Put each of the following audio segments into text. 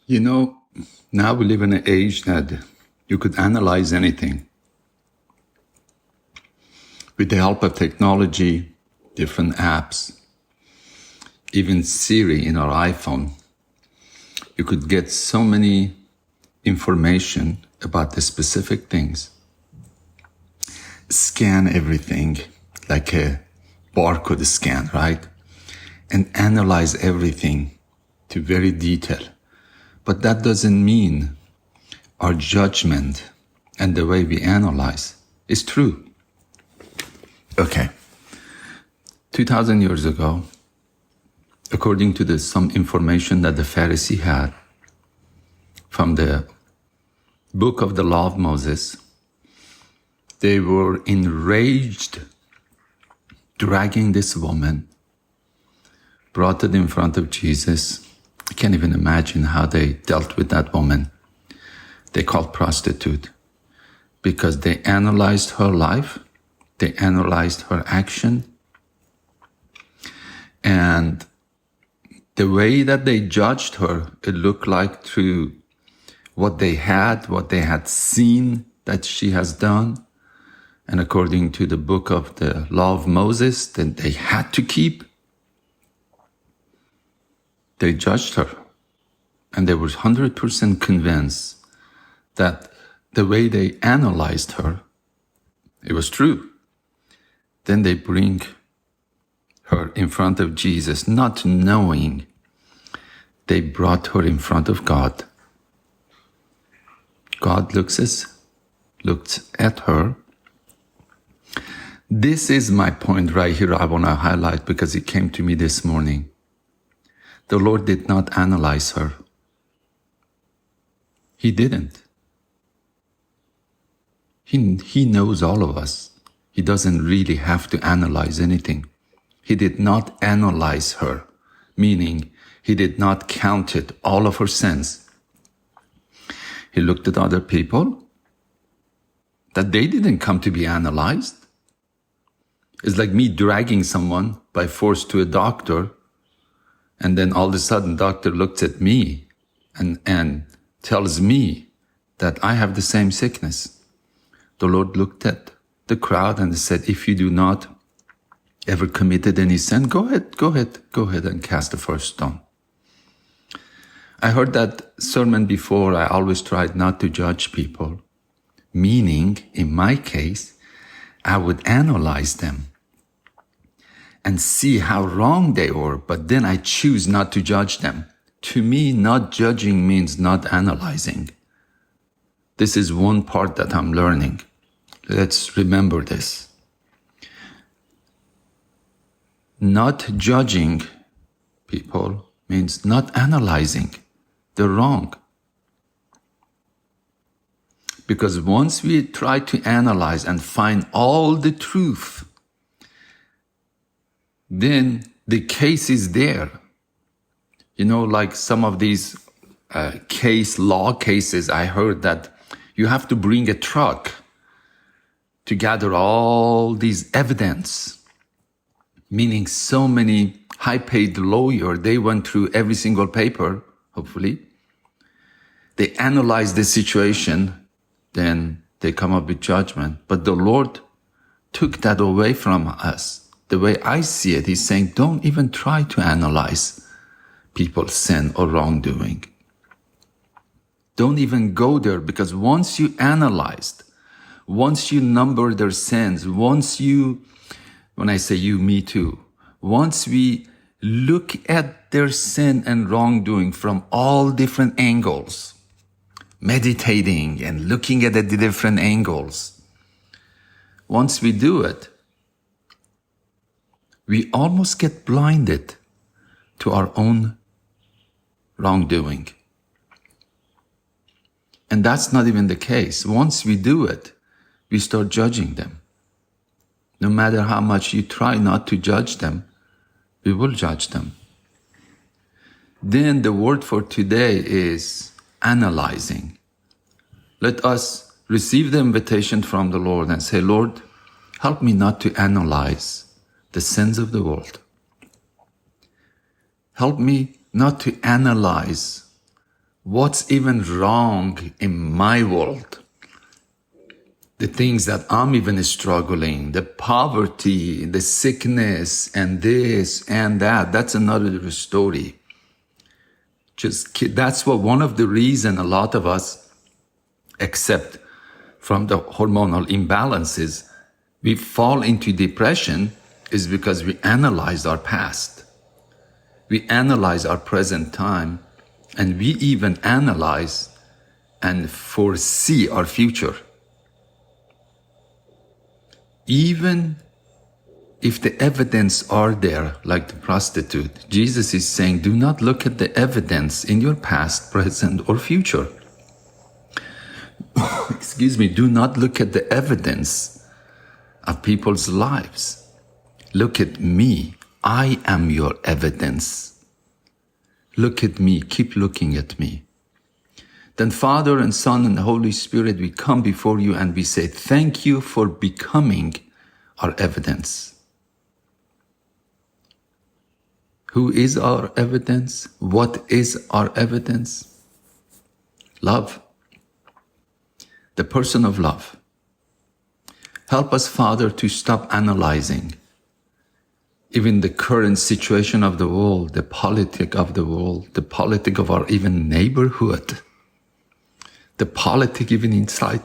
You know, now we live in an age that you could analyze anything. With the help of technology, different apps, even Siri in our iPhone, you could get so many information about the specific things. Scan everything like a barcode scan, right? And analyze everything to very detail. But that doesn't mean our judgment and the way we analyze is true. Okay. 2,000 years ago, according to some information that the Pharisee had from the book of the law of Moses, they were enraged, dragging this woman, brought it in front of Jesus. I can't even imagine how they dealt with that woman. They called prostitute because they analyzed her life, they analyzed her action, and the way that they judged her, it looked like through what they had seen that she has done. And according to the book of the law of Moses that they had to keep, they judged her. And they were 100% convinced that the way they analyzed her, it was true. Then they bring her in front of Jesus, not knowing they brought her in front of God. God looks at her. This is my point right here I want to highlight because it came to me this morning. The Lord did not analyze her. He didn't. He knows all of us. He doesn't really have to analyze anything. He did not analyze her, meaning he did not count it, all of her sins. He looked at other people that they didn't come to be analyzed. It's like me dragging someone by force to a doctor, and then all of a sudden doctor looks at me and tells me that I have the same sickness. The Lord looked at the crowd and said, if you do not ever committed any sin, go ahead and cast the first stone. I heard that sermon before. I always tried not to judge people, meaning in my case, I would analyze them and see how wrong they were, but then I choose not to judge them. To me, not judging means not analyzing. This is one part that I'm learning. Let's remember this. Not judging people means not analyzing. They're wrong. Because once we try to analyze and find all the truth, then the case is there. You know, like some of these law cases, I heard that you have to bring a truck to gather all these evidence, meaning so many high-paid lawyers, they went through every single paper, hopefully. They analyze the situation, then they come up with judgment. But the Lord took that away from us. The way I see it, He's saying, don't even try to analyze people's sin or wrongdoing. Don't even go there, because once you analyzed, once you number their sins, once you, when I say you, me too, once we look at their sin and wrongdoing from all different angles, meditating and looking at the different angles, once we do it, we almost get blinded to our own wrongdoing. And that's not even the case. Once we do it, we start judging them. No matter how much you try not to judge them, we will judge them. Then the word for today is analyzing. Let us receive the invitation from the Lord and say, Lord, help me not to analyze the sins of the world. Help me not to analyze what's even wrong in my world, the things that I'm even struggling, the poverty, the sickness, and this and that, that's another story. That's what one of the reasons a lot of us, except from the hormonal imbalances, we fall into depression is because we analyze our past. We analyze our present time, and we even analyze and foresee our future. Even if the evidence are there, like the prostitute, Jesus is saying, do not look at the evidence in your past, present, or future. Excuse me, do not look at the evidence of people's lives. Look at me. I am your evidence. Look at me. Keep looking at me. Then Father and Son and the Holy Spirit, we come before you and we say, thank you for becoming our evidence. Who is our evidence? What is our evidence? Love. The person of love. Help us, Father, to stop analyzing even the current situation of the world, the politic of the world, the politic of our even neighborhood, the politic even inside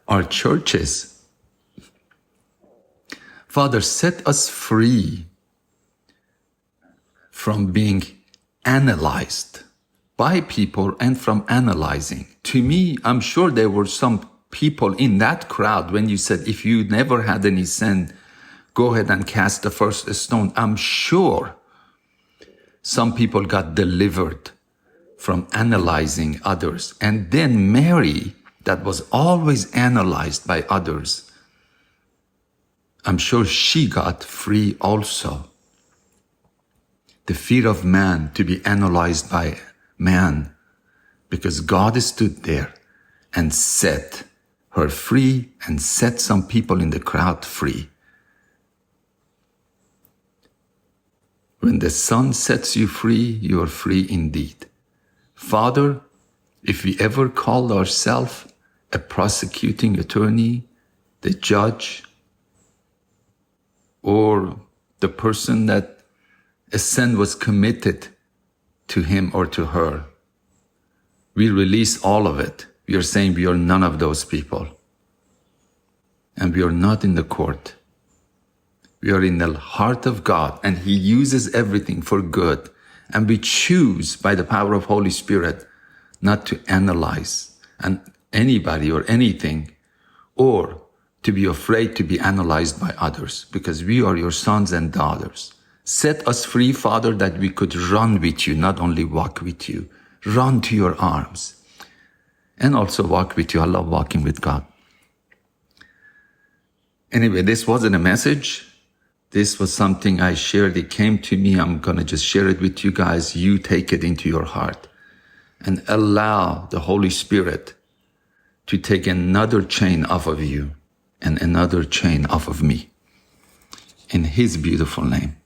our churches. Father, set us free from being analyzed by people and from analyzing. To me, I'm sure there were some people in that crowd when you said, if you never had any sin, go ahead and cast the first stone. I'm sure some people got delivered from analyzing others. And then Mary, that was always analyzed by others, I'm sure she got free also. The fear of man to be analyzed by man, because God stood there and set her free and set some people in the crowd free. When the Son sets you free, you are free indeed. Father, if we ever called ourselves a prosecuting attorney, the judge, or the person that a sin was committed to him or to her, we release all of it. We are saying we are none of those people. And we are not in the court. We are in the heart of God, and He uses everything for good. And we choose by the power of Holy Spirit not to analyze anybody or anything, or to be afraid to be analyzed by others, because we are your sons and daughters. Set us free, Father, that we could run with you, not only walk with you. Run to your arms and also walk with you. I love walking with God. Anyway, this wasn't a message. This was something I shared. It came to me. I'm going to just share it with you guys. You take it into your heart and allow the Holy Spirit to take another chain off of you and another chain off of me. In His beautiful name.